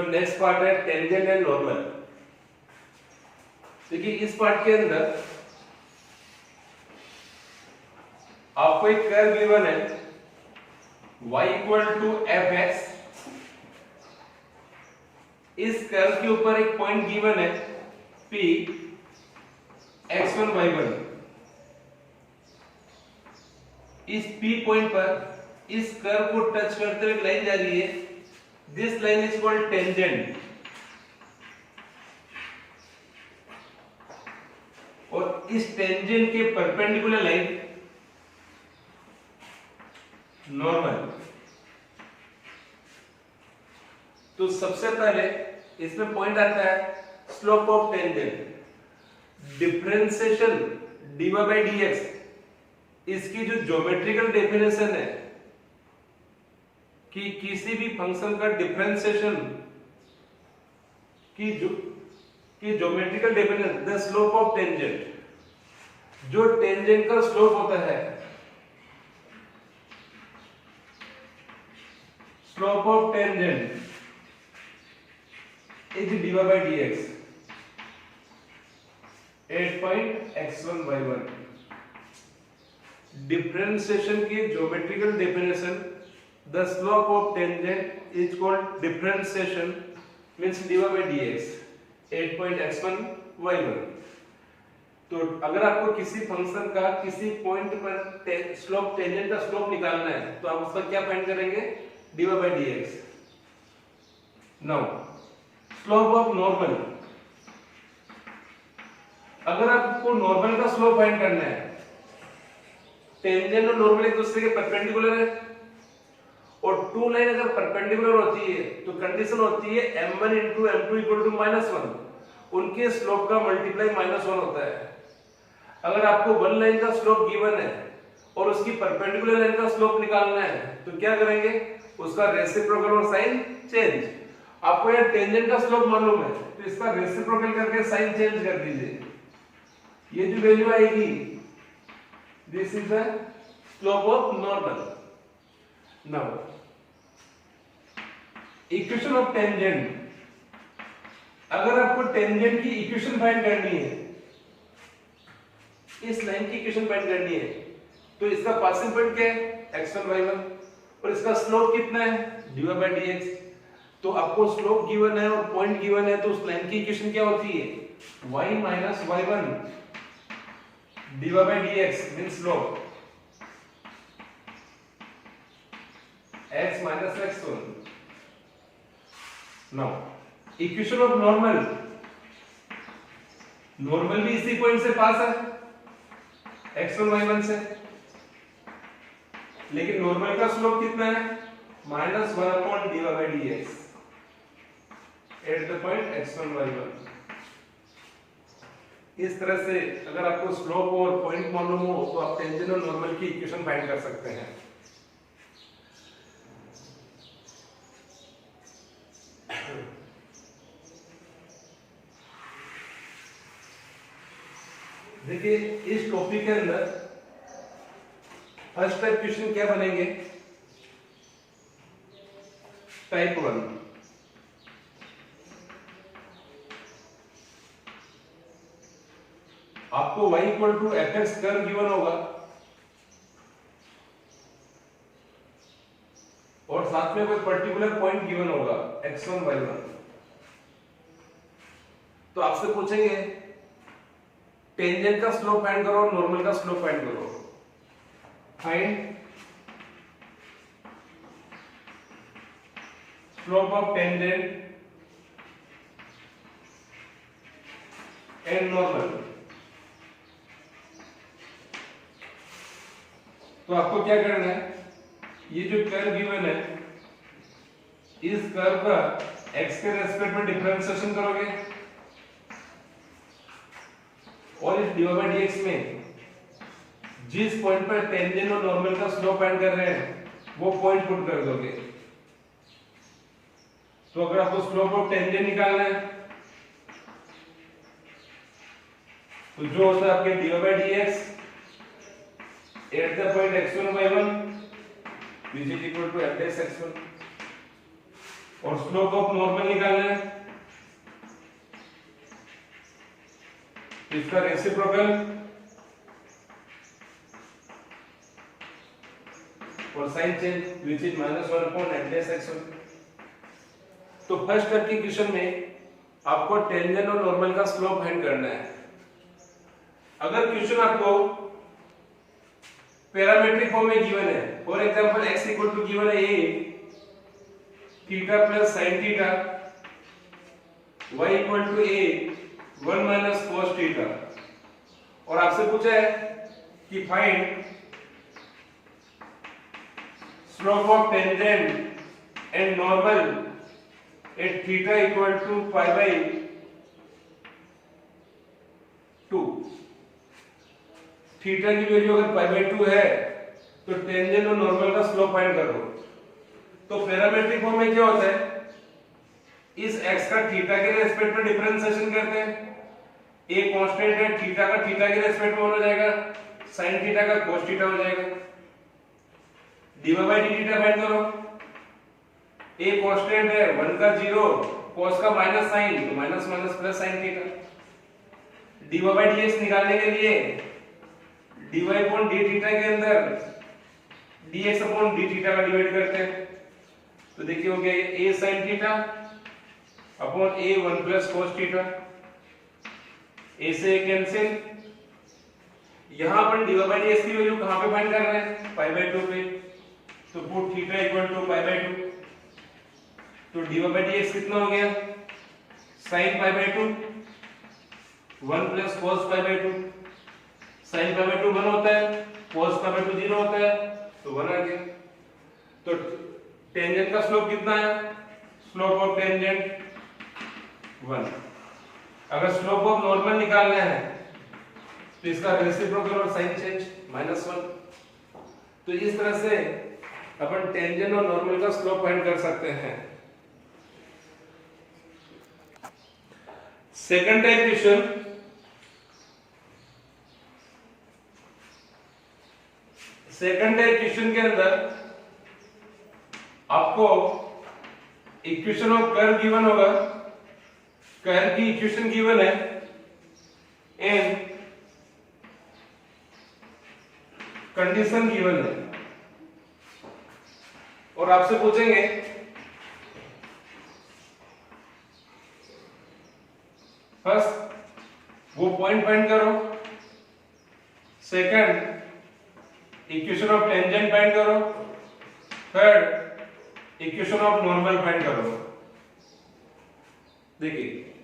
जो next part है tangent and normal. देखिए इस पार्ट के अंदर आपको एक कर्व गिवन है y equal to f x. इस कर्व के ऊपर एक पॉइंट गिवन है p x1 y1। इस p पॉइंट पर इस कर्व को टच करते हुए एक लाइन जा रही है, this line is called tangent. और इस टेंजेंट के परपेंडिकुलर लाइन नॉर्मल। तो सबसे पहले इसमें पॉइंट आता है slope of tangent. Differentiation dy by dx, इसकी जो ज्योमेट्रिकल डेफिनेशन है कि किसी भी फंक्शन का डिफरेंशिएशन की geometrical definition the slope of tangent. जो टेंजेंट का स्लोप होता है, slope of tangent is dy by dx 8.x1y1। Differentiation की geometrical definition the slope of tangent is called differentiation means dy by dx 8.x1y1। तो अगर आपको किसी function का किसी पॉइंट पर स्लोप टेंजेंट का स्लोप निकालना है तो आप उसका क्या फाइंड करेंगे, dy by dx। Now slope of normal, अगर आपको नॉर्मल का स्लोप फाइंड करना है, टेंजेंट और नॉर्मल एक दूसरे के परपेंडिकुलर है और टू लाइन अगर परपेंडिकुलर होती है तो कंडीशन होती है m1 into m2 equal to -1। उनके स्लोप का मल्टीप्लाई -1 होता है। अगर आपको वन लाइन का स्लोप गिवन है और उसकी परपेंडिकुलर लाइन का स्लोप निकालना है तो क्या करेंगे, उसका रेसिप्रोकल और साइन चेंज। आपको यह टेंजेंट का स्लोप मालूम है तो इसका रेसिप्रोकल करके साइन चेंज कर दीजिए। ये जो वैल्यू आएगी this is the slope of normal. Now equation of tangent, अगर आपको टेंजेंट की इक्वेशन फाइंड करनी है, इस लाइन की इक्वेशन फाइंड करनी है तो इसका पासिंग पॉइंट क्या है, x1 y1 और इसका स्लोप कितना है, dy by dx। तो आपको स्लोप गिवन है और पॉइंट गिवन है तो उस लाइन की इक्वेशन क्या होती है, y minus y1 dy by dx means slope x minus x1। now equation of normal, normal भी इसी पॉइंट से पास है x1 y1 से, लेकिन नॉर्मल का स्लोप कितना है, -1 dy by dx at the point x1 y1। इस तरह से अगर आपको स्लोप और पॉइंट मालूम हो तो आप टेंजेंट और नॉर्मल की इक्वेशन फाइंड कर सकते हैं। देखिए इस टॉपिक के अंदर फर्स्ट टाइप क्वेश्चन क्या बनेंगे, टाइप 1। आपको y equal to f x curve given होगा और साथ में कोई पर्टिकुलर पॉइंट गिवन होगा x1 y1। तो आपसे पूछेंगे टेंजेंट का स्लोप फाइंड करो और नॉर्मल का स्लोप फाइंड करो। Find slope of tangent and normal. तो आपको क्या करना है, ये जो कर्व गिवन है इस कर्व का x के रेस्पेक्ट में डिफरेंशिएशन करोगे और इस dy by dx में जिस पॉइंट पर टेंजेंट और नॉर्मल का स्लोप फाइंड कर रहे हैं वो पॉइंट पुट कर दोगे। तो अगर आपको स्लोप ऑफ टेंजेंट निकालना है तो जो होता है आपके dy by dx at the point x1 y1 which is equal to f dash x1। और स्लोप ऑफ नॉर्मल निकालना है, इसका रेसिप्रोकल और sign change which is -1/(x)। तो फर्स्ट टाइप के क्वेश्चन में आपको टेंजेंट और नॉर्मल का स्लोप फाइंड करना है। अगर क्वेश्चन आपको पैरामीट्रिक फॉर्म में गिवन है, for example x equal to given है a theta plus sin theta, y equal to a 1 minus cos theta, और आपसे पूछा है कि find slope of tangent and normal at theta equal to π/2। Theta की value अगर π/2 है तो टेंजेंट और नॉर्मल का स्लोप फाइंड करो। तो पैरामीट्रिक फॉर्म में क्या होता है, इस x का थीटा के रेस्पेक्ट में डिफरेंशिएशन करते हैं, a कांस्टेंट है, थीटा का थीटा के रेस्पेक्ट में हो जाएगा, sin थीटा का cos थीटा हो जाएगा। dy/dt फाइंड करो, a कांस्टेंट है, 1 का 0, cos का माइनस साइन, तो minus minus plus sin theta. dy/dx निकालने के लिए dy/d थीटा के अंदर dx/d थीटा का डिवाइड करते हैं, तो देखिए हो गया a sin theta upon a 1 plus cos theta, a से कैंसिल। यहां पर dy/dx की वैल्यू कहां पे फाइंड कर रहे हैं, π/2 पे, तो पुट थीटा इक्वल टू π/2, तो dy/dx कितना हो गया, sin π/2 1 प्लस cos π/2, sin π/2 1 होता है, cos π/2 0 होता है, तो 1 आ गया। तो टेंजेंट का स्लोप कितना है, स्लोप ऑफ टेंजेंट 1। अगर स्लोप ऑफ नॉर्मल निकालना है तो इसका रेसिप्रोकल और साइन चेंज -1। तो इस तरह से अपन टेंजेंट और नॉर्मल का स्लोप फाइंड कर सकते हैं। Second type question, second type question के अंदर आपको इक्वेशन ऑफ कर्व गिवन होगा, कर्व की इक्वेशन गिवन है एंड कंडीशन गिवन है, और आपसे पूछेंगे फर्स्ट वो पॉइंट फाइंड करो, second equation of tangent find करो, third equation of normal find करो। देखिए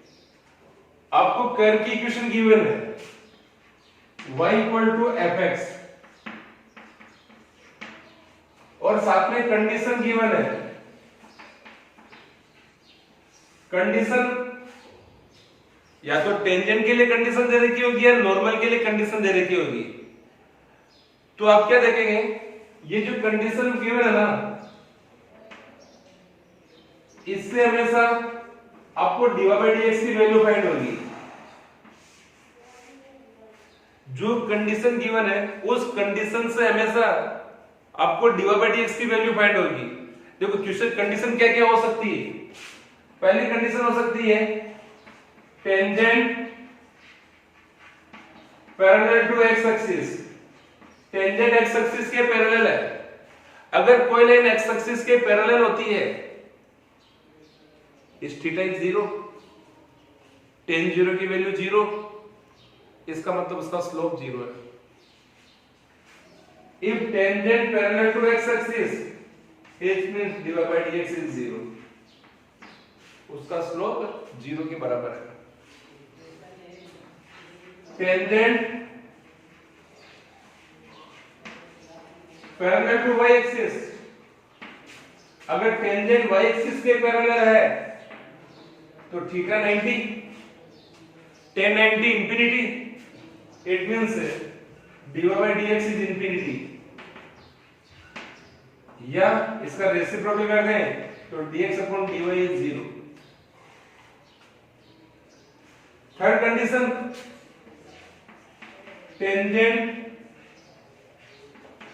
आपको कर्व की इक्वेशन गिवन है y इक्वल टू fx, और साथ में कंडीशन गिवन है, कंडीशन या तो टेंजेंट के लिए कंडीशन दे रखी होगी या नॉर्मल के लिए कंडीशन दे रखी होगी। तो आप क्या देखेंगे, ये जो कंडीशन गिवन है ना, इससे हमेशा आपको dy/dx की वैल्यू फाइंड होगी। जो कंडीशन गिवन है उस कंडीशन से हमेशा आपको dy/dx की वैल्यू फाइंड होगी। देखो क्वेश्चन कंडीशन क्या क्या हो सकती है, पहली कंडीशन हो सकती है tangent parallel to x axis, tangent x axis के पैरेलल है। अगर कोई लाइन x एक्सिस के पैरेलल होती है, इस थीटा इज 0, tan 0 की वैल्यू 0, इसका मतलब उसका स्लोप 0 है। If tangent parallel to x axis, it means dy/dx is 0, उसका स्लोप 0 के बराबर है। Tangent parallel to y axis, अगर टेंजेंट y एक्सिस के पैरेलल है तो theta 90, tan 90 infinity, it means dy/dx is infinity, या इसका रेसिप्रोकल कर दें तो dx/dy is 0। Third condition, tangent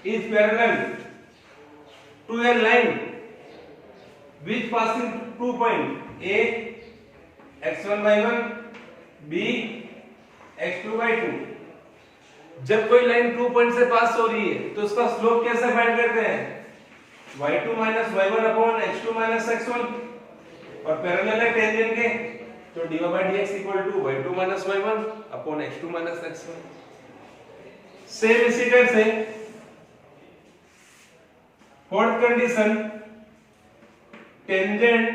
is parallel to a line which passing 2 point A x1 y1 B x2 y2। जब कोई लाइन 2 पॉइंट से पास हो रही है तो उसका स्लोप कैसे फाइंड करते हैं? y2 y1 upon x2 x1, और पैरेलल है टेंजेंट के, तो dy by dx equal to y2 y1 upon x2 x1। Same इसी तरह से fourth condition, tangent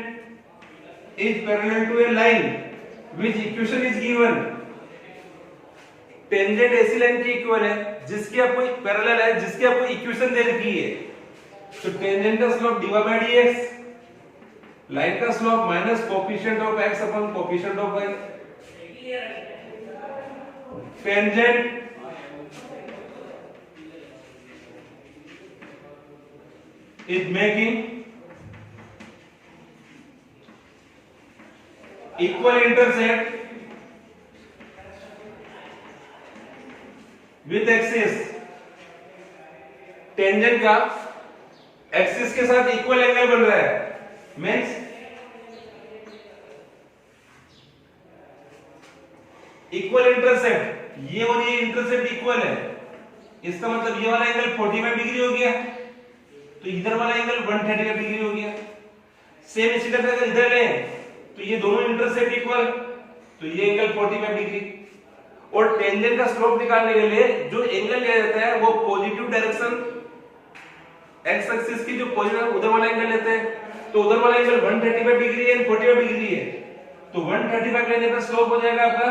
is parallel to a line which equation is given। Tangent ऐसी line की equal है जिसकी आपको पैरेलल है, जिसकी आपको इक्वेशन दे रखी है, तो टेंजेंट का slope dy by dx, line का slope minus coefficient of x upon coefficient of y। Tangent is making equal intercept with axis। Tangent का एक्सिस के साथ इक्वल एंगल बन रहा है, मींस इक्वल इंटरसेप्ट, ये और ये इंटरसेप्ट इक्वल है, इसका मतलब ये वाला एंगल 45 डिग्री हो गया, तो इधर वाला एंगल 135 डिग्री हो गया। सेम इसी तरह अगर इधर लें तो ये दोनों इंटरसेप्ट इक्वल, तो ये एंगल 45 डिग्री। और टेंजेंट का स्लोप निकालने के लिए जो एंगल लिया जाता है वो पॉजिटिव डायरेक्शन, एक्स एक्सिस की जो पॉजिटिव उधर वाला एंगल लेते हैं, तो उधर वाला एंगल 135 डिग्री है, 45 डिग्री है, तो 135 लेने पर स्लोप हो जाएगा आपका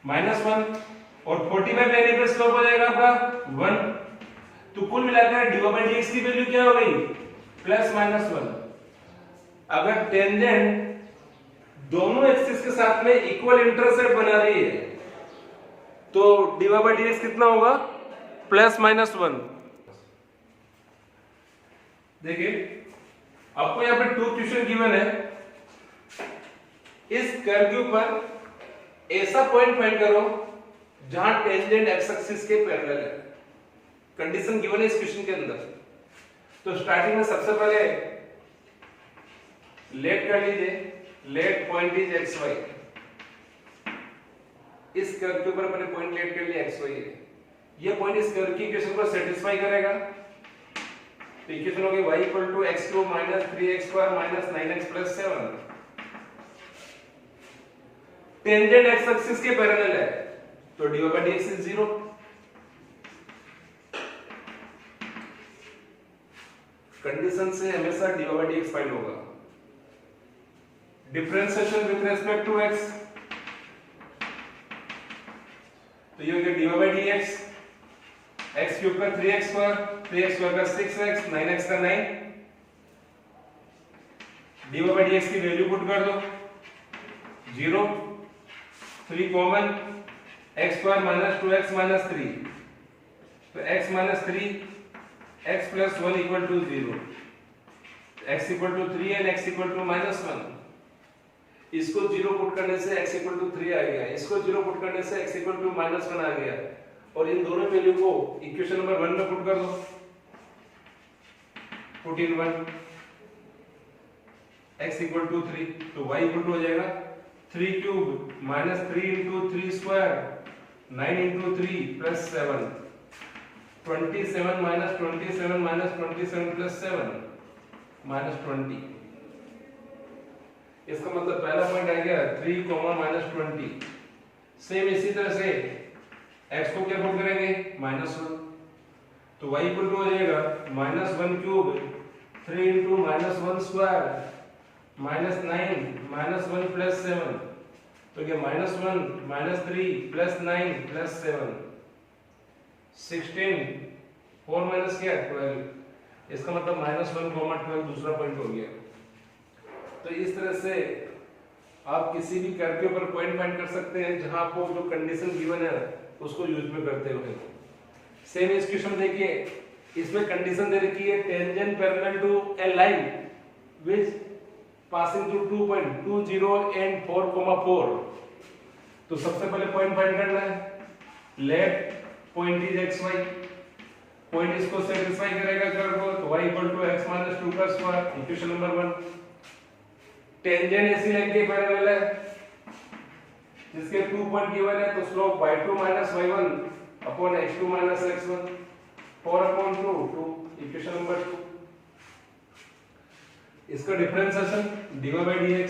-1, और 45 लेने पर स्लोप हो जाएगा आपका 1। तो कुल मिलाकर dy by dx की वैल्यू क्या हो गई? +-1। अगर टेंजेंट दोनों एक्सिस के साथ में इक्वल इंटरसेप्ट बना रही है तो dy by dx कितना होगा? +-1। देखिए आपको यहां पे 2 क्वेश्चन गिवन है। इस कर्व के ऊपर ऐसा पॉइंट फाइंड करो जहां टेंजेंट एक्स एक्सिस के पैरेलल है। कंडीशन गिवन है इस क्वेश्चन के अंदर। तो स्टार्टिंग में सबसे पहले लेट कर लीजिए, let point is x y. इस कर्व के ऊपर अपने पॉइंट लेट कर लिया एक्स वाई है, ये पॉइंट इस कर्व की इक्वेशन को सेटिस्फाई करेगा। तो इक्वेशन होगी y equal to x3 3x square 9x + 7। Tangent x axis के पैरेलल है तो dy by dx is 0। Condition से हमेशा dy by dx फाइंड होगा। Differentiation with respect to x, तो ये हो गया dy by dx, x cube का 3x स्क्वायर, 3x स्क्वायर का 6x, 9x का 9। dy by dx की वैल्यू पुट कर दो 0, 3 कॉमन, x स्क्वायर -2x 3, तो x 3 x + 1 = 0, x = 3 and x = -1। इसको 0 पुट करने से x = 3 आ गया, इसको 0 पुट करने से x = -1 आ गया, और इन दोनों वैल्यू को इक्वेशन नंबर 1 में पुट कर दो। पुट इन 1, x = 3, तो y इक्वल टू हो जाएगा 3 क्यूब -3 × 3 स्क्वायर 9 × 3 + 7, 27 - 27 - 27 + 7 -20। इसका मतलब पहला पॉइंट आ गया 3, -20। सेम इसी तरह से x को क्या पुट करेंगे? -1, तो y इक्वल टू हो जाएगा -1 क्यूब 3 × -1 स्क्वायर -9 -1 + 7, तो क्या -1 -3 + 9 + 7 16, 4 क्या 12। इसका मतलब -1, 12 दूसरा पॉइंट हो गया। तो इस तरह से आप किसी भी कर्व के ऊपर पॉइंट फाइंड कर सकते हैं जहां आपको जो कंडीशन गिवन है उसको यूज में करते हुए। सेम इस क्वेश्चन देखिए, इसमें कंडीशन दे रखी है tangent parallel to a line which passing through 2 point 2, 0 and 4, 4। तो सबसे पहले पॉइंट फाइंड करना है। Let point is x y, point इसको सेटिस्फाई करेगा कर्व को, तो y equal to x minus 2 का स्क्वायर, इक्वेशन नंबर 1। टेंजेंट ऐसी लाइन के पैरेलल है जिसके 2 पॉइंट गिवन है, तो slope y2 minus y1 upon x2 minus x1 4 upon 2 equation number 2। इसका differentiation dy by dx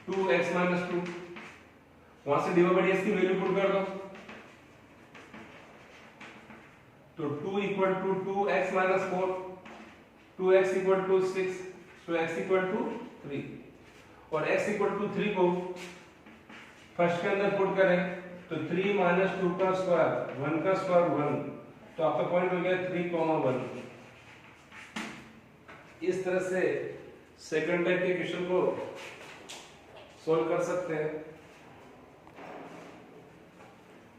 2x minus 2, वहां से dy by dx की वैल्यू पुट कर दो, तो 2 equal to 2x minus 4, 2x equal to 6, तो x इक्वल टू 3, और x equal to 3 को फर्स्ट के अंदर पुट करें तो 3 माइनस 2 का स्क्वायर 1 का स्क्वायर 1, तो आपका पॉइंट हो गया 3, 1। इस तरह से सेकंड टाइप के क्वेश्चन को सॉल्व कर सकते हैं।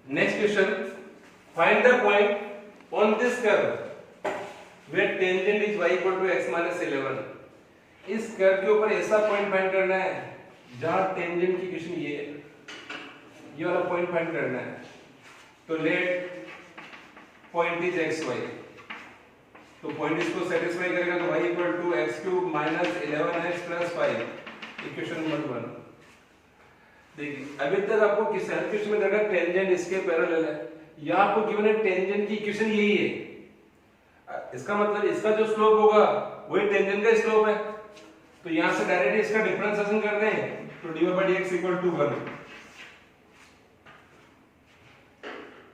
Next question, find the point on this curve where tangent is y equal to x minus 11। इस कर्व के ऊपर ऐसा पॉइंट फाइंड करना है जहां टेंजेंट की इक्वेशन ये वाला पॉइंट फाइंड करना है। तो लेट पॉइंट इज xy, तो पॉइंट इसको सेटिस्फाई करेगा, तो y equal to x cube minus 11x plus 5, equation number 1। देखिए अभी तक आपको किस इक्वेशन में देखा टेंजेंट इसके पैरेलल है, यहाँ आपको गिवन है टेंजेंट की इक्वेशन यही है, इसका मतलब इसका जो स्लोप होगा वही टेंजेंट का स्लोप है, तो यहाँ से डायरेक्टली इसका डिफरेंशिएशन कर दें तो dy by dx equal to 1।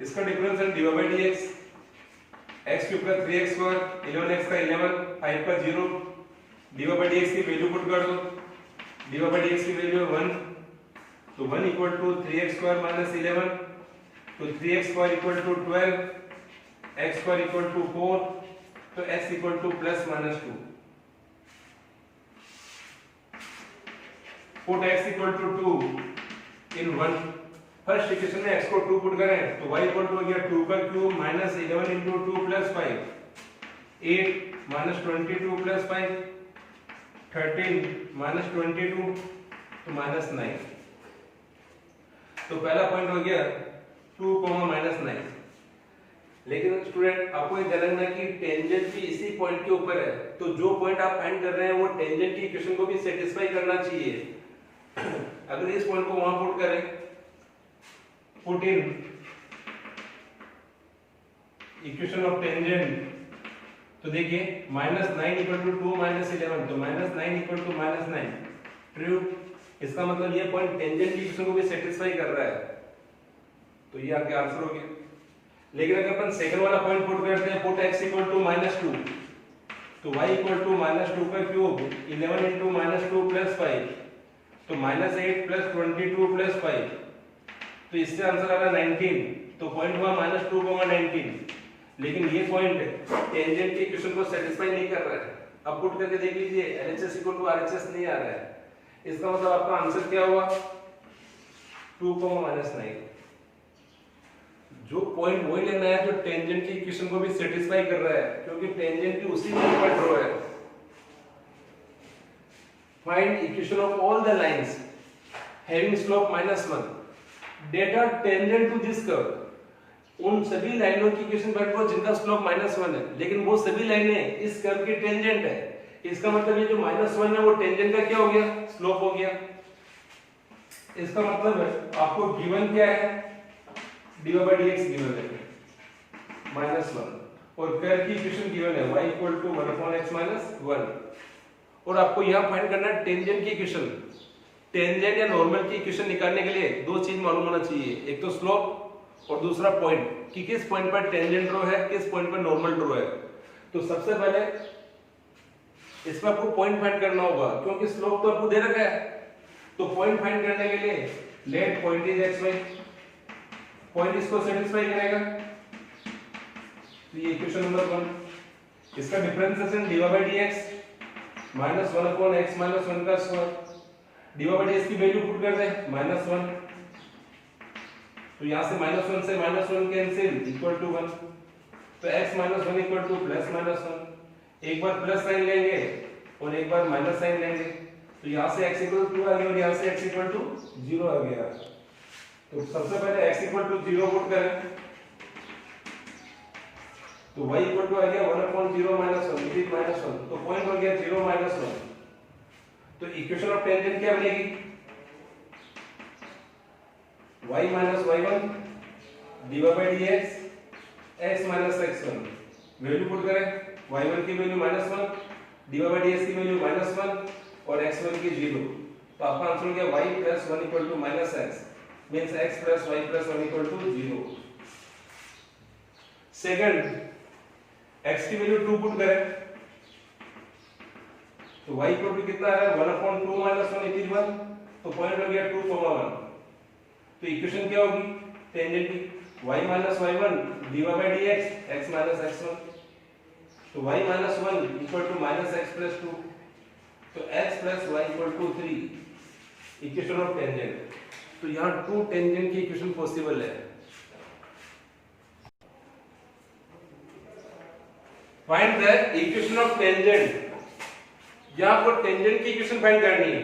इसका differentiation dy by dx x cube का 3x स्क्वायर 11x का 11 5 का 0, dy by dx की वैल्यू पुट कर दो, dy by dx की वैल्यू है 1, तो 1 equal to 3x square minus 11, तो 3x square equal to 12, x square equal to 4, तो x equal to plus minus 2। Put x equal to 2 in 1, first equation में x को 2 put करें तो y equal to हो गया 2 का cube minus 11 into 2 plus 5, 8 minus 22 plus 5, 13 minus 22 तो minus 9। तो पहला पॉइंट हो गया 2, माइनस 9। लेकिन स्टूडेंट आपको ये ध्यान रखना कि टेंजेंट भी इसी पॉइंट के ऊपर है, तो जो पॉइंट आप फाइंड कर रहे हैं वो टेंजेंट की इक्वेशन को भी सेटिस्फाई करना चाहिए। अगर इस पॉइंट को वहां पुट करें, put in equation of tangent, तो देखिए माइनस 9 इक्वल टू 2 माइनस 11, तो minus 9 equal to minus 9 true. इसका मतलब ये पॉइंट टेंजेंट की इक्वेशन को भी सेटिस्फाई कर रहा है, तो ये आपका आंसर हो गया। लेकिन अगर अपन सेकंड वाला पॉइंट पुट करते हैं, put x equal to minus 2, तो y इक्वल टू माइनस 2 का क्यूब 11 इंटू माइनस 2 प्लस 5, तो माइनस 8 प्लस 22 प्लस 5, तो इससे आंसर आ रहा 19, तो पॉइंट हुआ माइनस 2, 19। लेकिन ये पॉइंट टेंजेंट की इक्वेशन को सेटिस्फाई नहीं कर रहा है। अब पुट करके देख लीजिए, LHS इक्वल टू RHS नहीं आ रहा है, इसका मतलब आपका आंसर क्या हुआ 2, माइनस 9। जो पॉइंट वही लेना है जो टेंजेंट की इक्वेशन को भी सेटिस्फाई कर रहा है, क्योंकि टेंजेंट भी उसी लाइन पर ड्रॉ है। Find equation of all the lines having slope -1 that are tangent to this curve। उन सभी लाइनों की इक्वेशन बैठो जिनका स्लोप -1 है, लेकिन वो सभी लाइनें इस कर्व की टेंजेंट है। इसका मतलब ये जो -1 है वो टेंजेंट का क्या हो गया, स्लोप हो गया। इसका मतलब आपको गिवन क्या है, dy by dx गिवन है -1, और कर्व की इक्वेशन गिवन है y इक्वल टू 1/x - 1, और आपको यहां फाइंड करना है टेंजेंट की इक्वेशन। टेंजेंट या नॉर्मल की इक्वेशन निकालने के लिए दो चीज मालूम होना चाहिए, एक तो स्लोप और दूसरा पॉइंट, कि किस पॉइंट पर टेंजेंट ड्रॉ है, किस पॉइंट पर नॉर्मल ड्रॉ है। तो सबसे पहले इसमें आपको पॉइंट फाइंड करना होगा, क्योंकि स्लोप तो आपको दे रखा है। तो पॉइंट फाइंड करने के लिए late point is xy, point इसको सेटिस्फाई करेगा, तो ये इक्वेशन नंबर 1। इसका differentiation dy by dx -1/x - 1 का स्क्वायर, dy by dx की वैल्यू पुट कर दें -1, तो यहां से -1 से -1 कैंसिल इक्वल टू 1, तो x - 1 इक्वल टू प्लस -1। एक बार प्लस साइन लेंगे और एक बार माइनस साइन लेंगे, तो यहां से x इक्वल टू 2 आ गया और यहां से x इक्वल टू 0 आ गया। तो सबसे पहले x इक्वल टू 0 पुट करें, तो y इक्वल टू आ गया 1/0 माइनस 1 इट इज माइनस 1, तो पॉइंट हो गया 0 माइनस 1। तो इक्वेशन ऑफ टेंजेंट क्या बनेगी, y minus y1 dy by dx x minus x1। Value put करें, y1 की वैल्यू -1, dy बाय dx की वैल्यू -1 और x1 की 0। तो आपका आंसर हो गया y plus 1 equal to minus x, means x plus y plus 1 equal to 0। Second, x की वैल्यू 2 पुट करें, तो y इक्वल टू कितना आ रहा है 1/2 माइनस 1 इट इज 1, तो पॉइंट हो गया 2, 1। तो इक्वेशन क्या होगी टेंजेंट की, y minus y1 dy by dx x minus x1। तो y minus 1 equal to minus x plus 2, तो x plus y equal to 3, equation of tangent. तो यहाँ 2 टेंजेंट की इक्वेशन पॉसिबल है। Find the equation of tangent. यहाँ आपको tangent की equation find करनी है,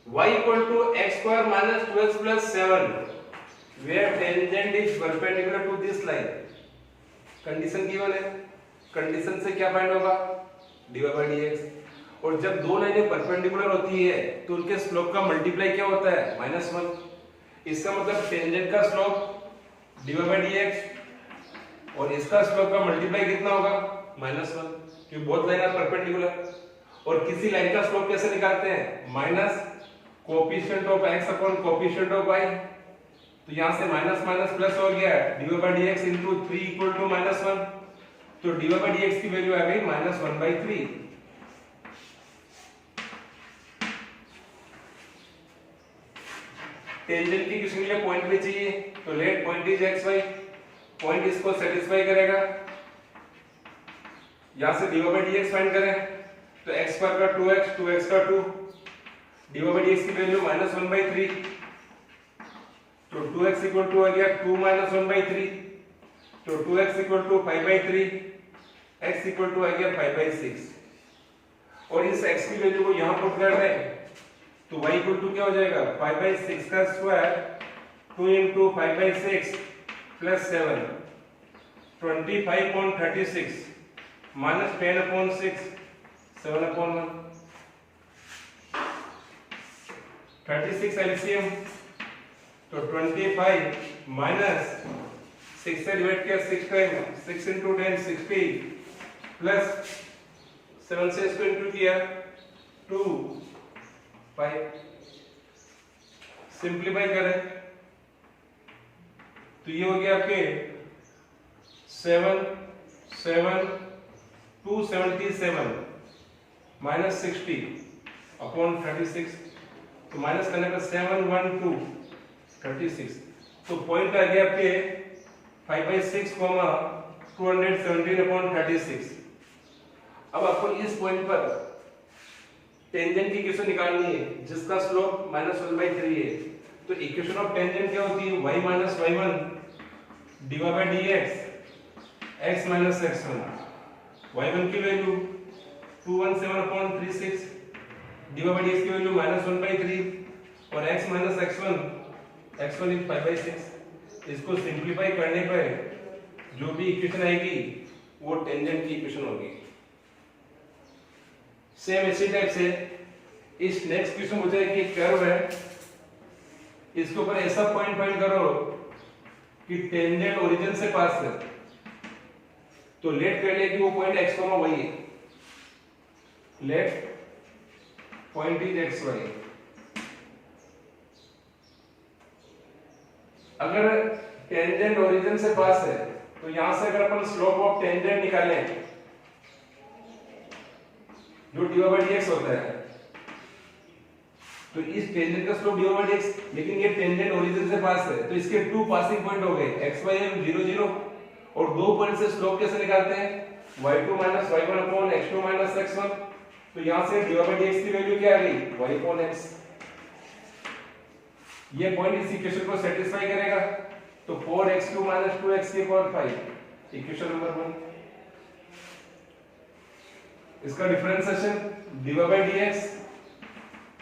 y equal to x square minus 12 plus 7 where tangent is perpendicular to this line। Condition given है, कंडीशन से क्या फाइंड होगा dy by dx। और जब दो लाइनें परपेंडिकुलर होती है तो उनके स्लोप का मल्टीप्लाई क्या होता है -1। इसका मतलब टेंजेंट का स्लोप dy by dx और इसका स्लोप का मल्टीप्लाई कितना होगा -1, क्योंकि बोथ लाइन आर परपेंडिकुलर। और किसी लाइन का स्लोप कैसे निकालते हैं, minus coefficient of x upon coefficient of y। तो यहां से माइनस माइनस प्लस हो गया dy by dx into 3 equal to -1, तो dy by dx की वैल्यू आ गई -1/3। टेंजेंट की इक्वेशन के लिए पॉइंट भी चाहिए, तो let point is xy, point इसको सेटिस्फाई करेगा। यहां से dy by dx फाइंड करें, तो x स्क्वायर का 2x 2x का 2, dy by dx की वैल्यू -1/3, तो 2x इक्वल टू आ गया 2 माइनस 1/3, तो 2x equal to 5/3, x equal to आ गया 5/6। और इस x की वैल्यू को यहां पुट कर दें, तो y इक्वल टू क्या हो जाएगा 5/6 का square 2 into 5/6 plus 7 25/36 minus 10/6 7/1। 36 LCM, तो 25 माइनस 6 से डिवाइड किया 6 टाइम, 6 into 10 60 प्लस 7 से इसको इंटू किया 2 5। सिंप्लीफाई करें तो ये हो गया आपके 7 7 277 माइनस 60 अपॉन 36, तो माइनस करने पर 7 1 2 36। तो पॉइंट आ गया आपके 5/6 217/36। अब आपको इस पॉइंट पर टेंजेंट की इक्वेशन निकालनी है जिसका स्लोप -1/3 है। तो इक्वेशन ऑफ टेंजेंट क्या होती है, y minus y1 dy by dx x minus x1। y1 की वैल्यू 217/36, dy by dx की वैल्यू -1/3 और x माइनस x1 इज 5/6। इसको सिंप्लीफाई करने पर जो भी इक्वेशन आएगी वो टेंजेंट की इक्वेशन होगी। सेम इसी टाइप से इस नेक्स्ट क्वेश्चन हो जाएगी, एक कर्व है, इसके ऊपर ऐसा पॉइंट फाइंड करो कि टेंजेंट ओरिजिन से पास है। तो लेट कर ले कि वो पॉइंट x, y है। Let point is x, y। अगर टेंजेंट ओरिजिन से पास है तो यहां से अगर अपन स्लोप ऑफ टेंजेंट निकालें जो dy by dx होता है, तो इस टेंजेंट का स्लोप dy by dx, लेकिन ये टेंजेंट ओरिजिन से पास है तो इसके 2 पासिंग पॉइंट हो गए x y 0 0। और 2 पॉइंट से स्लोप कैसे निकालते हैं, y2 minus y1 upon x2 minus x1। तो यहां से dy by dx की वैल्यू क्या आ गई y अपॉन x। ये पॉइंट इस इक्वेशन को सेटिस्फाई करेगा, तो 4x2 माइनस 2x की पावर 5, इक्वेशन नंबर 1। इसका differentiation dy by dx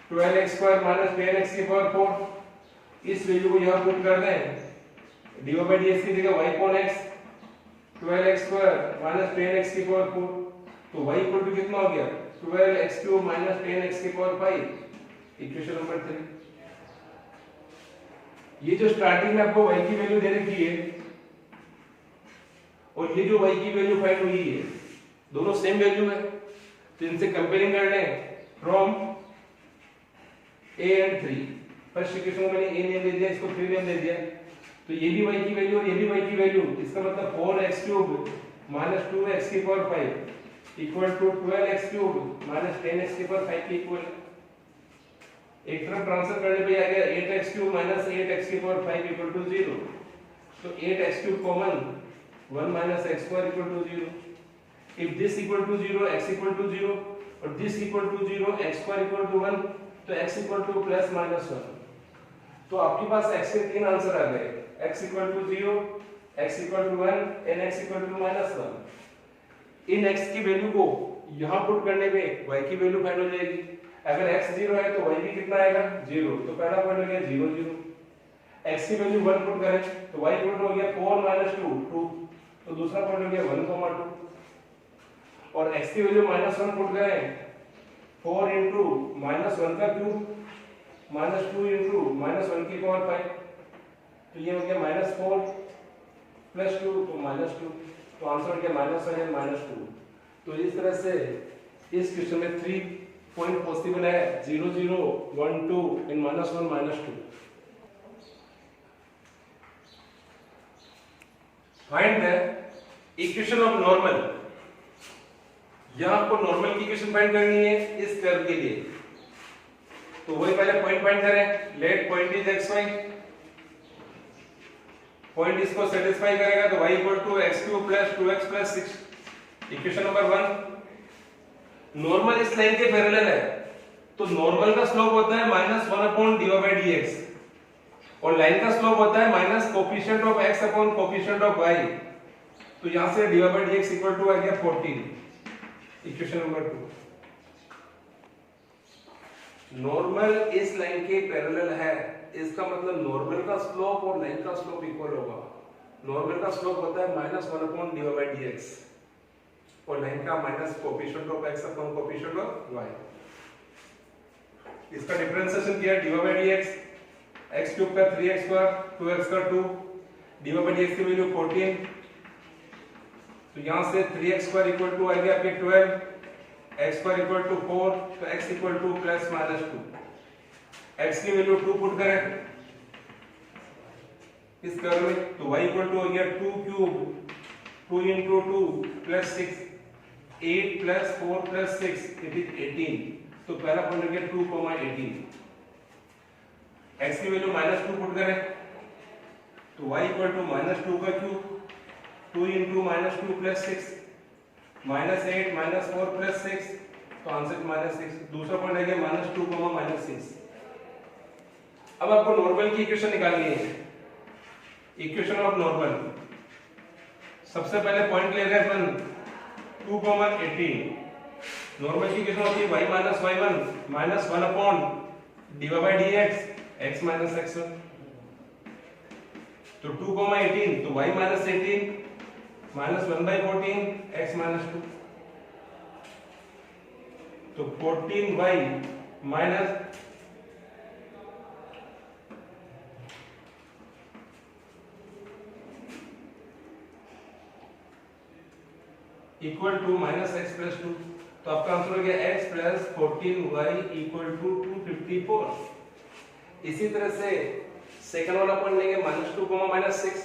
12x square minus 10x की पावर 4। इस वैल्यू को यहां पुट कर दें, dy by dx की जगह y upon x 12x square minus 10x की पावर 4, तो y इक्वल टू कितना हो गया 12x क्यूब माइनस 10x की पावर 5, इक्वेशन नंबर 3। ये जो स्टार्टिंग में आपको y की वैल्यू दे रखी है और ये जो y की वैल्यू फाइंड हुई है दोनों सेम वैल्यू है, तो इनसे कंपेयरिंग कर लें from a and 3। First equation में मैंने a नेम दे दिया, इसको 3 नेम दे दिया, तो ये भी y की वैल्यू और ये भी y की वैल्यू, इसका मतलब 4x क्यूब माइनस 2x की power 5 equal to 12x cube minus 10x की पावर 5 के इक्वल। एक तरफ ट्रांसफर करने पे आ गया 8x क्यूब माइनस 8x की पावर 5 इक्वल टू 0, तो 8x cube common 1 minus x square equal to 0। If this equal to 0 x equal to 0 और this equal to 0 x square equal to 1, तो x equal to plus minus 1। तो आपके पास x के तीन answer आ गए, x equal to 0, x equal to 1 and x equal to minus 1। इन x की वैल्यू को यहां पुट करने पे y की वैल्यू फाइंड हो जाएगी। अगर x 0 है तो y भी कितना आएगा 0, तो पहला पॉइंट हो गया 0 0। x की वैल्यू 1 पुट करें तो y पुट हो गया 4 माइनस 2 2, तो दूसरा पॉइंट हो गया 1 2। और x की वैल्यू -1 पुट करें 4 इंटू माइनस 1 का क्यूब माइनस 2 इंटू माइनस 1 की पावर 5, तो ये हो गया -4 प्लस 2 तो -2, तो आंसर हो गया -1 एंड -2। तो इस तरह से इस क्वेश्चन में 3 पॉइंट पॉसिबल है 0 0 1 2 and -1 -2। Find the equation of normal. यहां आपको नॉर्मल की इक्वेशन फाइंड करनी है इस कर्व के लिए, तो वही पहले पॉइंट फाइंड करें। Let point is xy, point इसको सेटिस्फाई करेगा तो y equal to x³ plus 2x plus 6। Equation number 1, normal इस लाइन के पैरेलल है, तो नॉर्मल का स्लोप होता है -1/dx और लाइन का स्लोप होता है minus coefficient of x upon coefficient of y, तो यहां से dx इक्वल टू आ गया 14। इक्वेशन नंबर 2, नॉर्मल इस लाइन के पैरेलल है, इसका मतलब नॉर्मल का स्लोप और लाइन का स्लोप इक्वल होगा। नॉर्मल का स्लोप होता है -1/dx और लाइन का minus coefficient of x upon coefficient of y। इसका डिफरेंशिएशन किया dx, x³ का 3x स्क्वायर 2x का 2, dx की वैल्यू 14, तो यहां से 3x स्क्वायर इक्वल टू आ गया आपके 12, x स्क्वायर इक्वल टू 4, तो x equal to plus minus 2। x की वैल्यू 2 पुट करें इस कर्व में, तो y इक्वल टू हो गया 2 cube 2 into 2 plus 6, 8 plus 4 plus 6 it is 18, तो पहला पॉइंट हो गया 2,18। x की वैल्यू -2 पुट करें तो y इक्वल टू -2 का क्यूब 2 इंटू -2 प्लस 6 -8 -4 प्लस 6, तो आंसर -6। दूसरा पॉइंट है -2, -6। अब आपको नॉर्मल की इक्वेशन निकालनी है, इक्वेशन ऑफ नॉर्मल। सबसे पहले पॉइंट ले रहे हैं अपन 2,18। नॉर्मल की इक्वेशन होती है y - y1 -1 upon dydx x - x1, तो 2,18 तो y - 18 -1/14 x - 2, तो 14y minus equal to -x plus 2, तो आपका आंसर हो गया x plus 14y equal to 254। इसी तरह से सेकंड वाला पॉइंट लेंगे -2, -6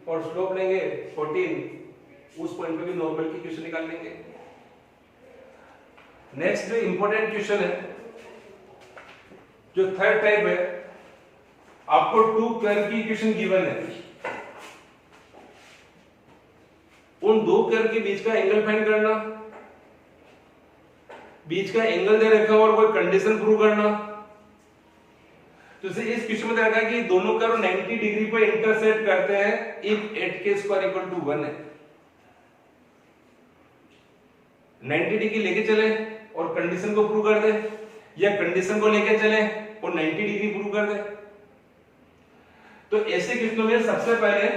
और स्लोप लेंगे 14, उस पॉइंट पे भी नॉर्मल की इक्वेशन निकाल लेंगे। नेक्स्ट जो इंपॉर्टेंट क्वेश्चन है, जो थर्ड टाइप है, आपको 2 कर्व की इक्वेशन गिवन है, उन 2 कर्व के बीच का एंगल फाइंड करना, बीच का एंगल दे रखा और कोई कंडीशन प्रूव करना। तो इस क्वेश्चन में देखा कि दोनों कर्व 90 डिग्री पर इंटरसेक्ट करते हैं इफ 8k² इक्वल टू 1 है। 90 डिग्री लेके चले और कंडीशन को प्रूव कर दे, या कंडीशन को लेके चले और 90 डिग्री प्रूव कर दे। तो ऐसे क्वेश्चनों में सबसे पहले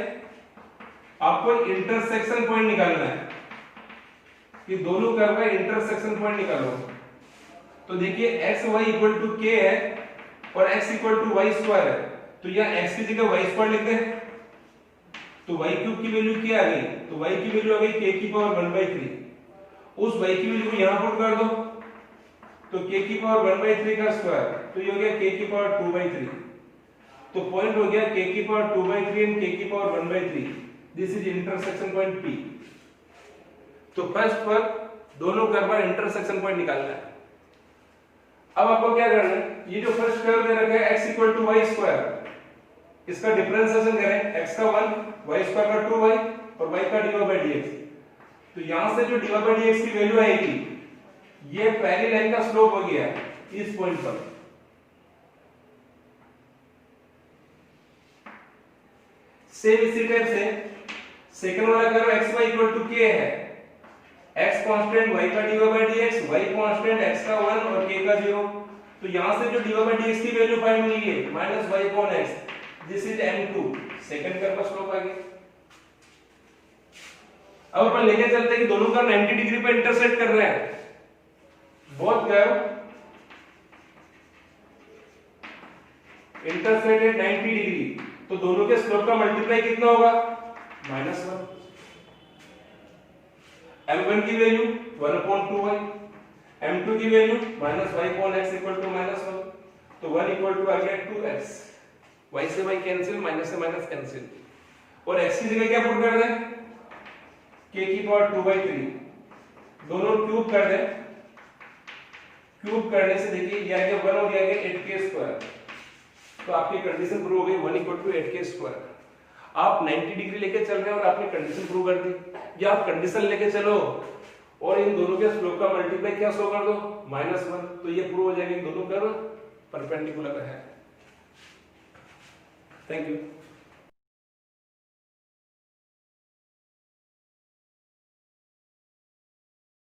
आपको इंटरसेक्शन पॉइंट निकालना है कि दोनों कर्व का इंटरसेक्शन पॉइंट निकालो। तो देखिए एक्स वाई इक्वल टू के है और x equal to y square है, तो यहाँ एक्स की जगह वाई स्क्वायर लिख दें, तो वाई क्यूब की वैल्यू क्या आ गई, तो वाई की वैल्यू आ गई के की पावर 1/3। उस वाई की वैल्यू को यहाँ पुट कर दो, तो के की पावर 1/3 का स्क्वायर, तो ये हो गया के की पावर 2/3। तो पॉइंट हो गया के की पावर 2/3 एंड के की power 1/3। This is intersection point P। तो फर्स्ट पर दोनों कर्व का इंटरसेक्शन पॉइंट निकालना है। अब आपको क्या करना है, ये जो फर्स्ट कर्व दे रखा है x equal to y square, इसका डिफरेंशिएशन करें, x का 1, y स्क्वायर का 2y और y का dy/dx। तो यहां से जो dy/dx की वैल्यू आएगी, ये पहली लाइन का स्लोप हो गया इस पॉइंट पर। सेम इसी टाइप से सेकंड वाला curve xy equal to k है, x कांस्टेंट y का dy/dx, y कांस्टेंट x का 1 और k का 0। तो यहां से जो dy/dx की वैल्यू फाइंड हुई है -y/x, this is m2, second curve का स्लोप आ गया। अब अपन लेके चलते हैं कि दोनों कर्व 90 डिग्री पे इंटरसेक्ट कर रहे हैं। Both curve intersect at 90 degree, तो दोनों के स्लोप का मल्टीप्लाई कितना होगा, -1। m1 की वैल्यू 1/2y, m2 की वैल्यू -y/x इक्वल टू -1, तो 1 इक्वल टू आ गया 2x। y से y कैंसिल, माइनस से माइनस कैंसिल, और x की जगह क्या पुट कर दें, k की पावर 2/3, दोनों क्यूब कर दें। क्यूब करने से देखिए ये आ गया 1 और ये आ गया 8k²। तो आपकी कंडीशन प्रूव हो गई 1 इक्वल टू 8k²। आप 90 डिग्री लेके चल रहे हैं और आपने कंडीशन प्रूव कर दी। या आप कंडीशन लेके चलो और इन दोनों के स्लोप का मल्टीप्लाई क्या शो कर दो, -1, तो ये प्रूव हो जाएगा कि दोनों कर्व परपेंडिकुलर है। Thank you.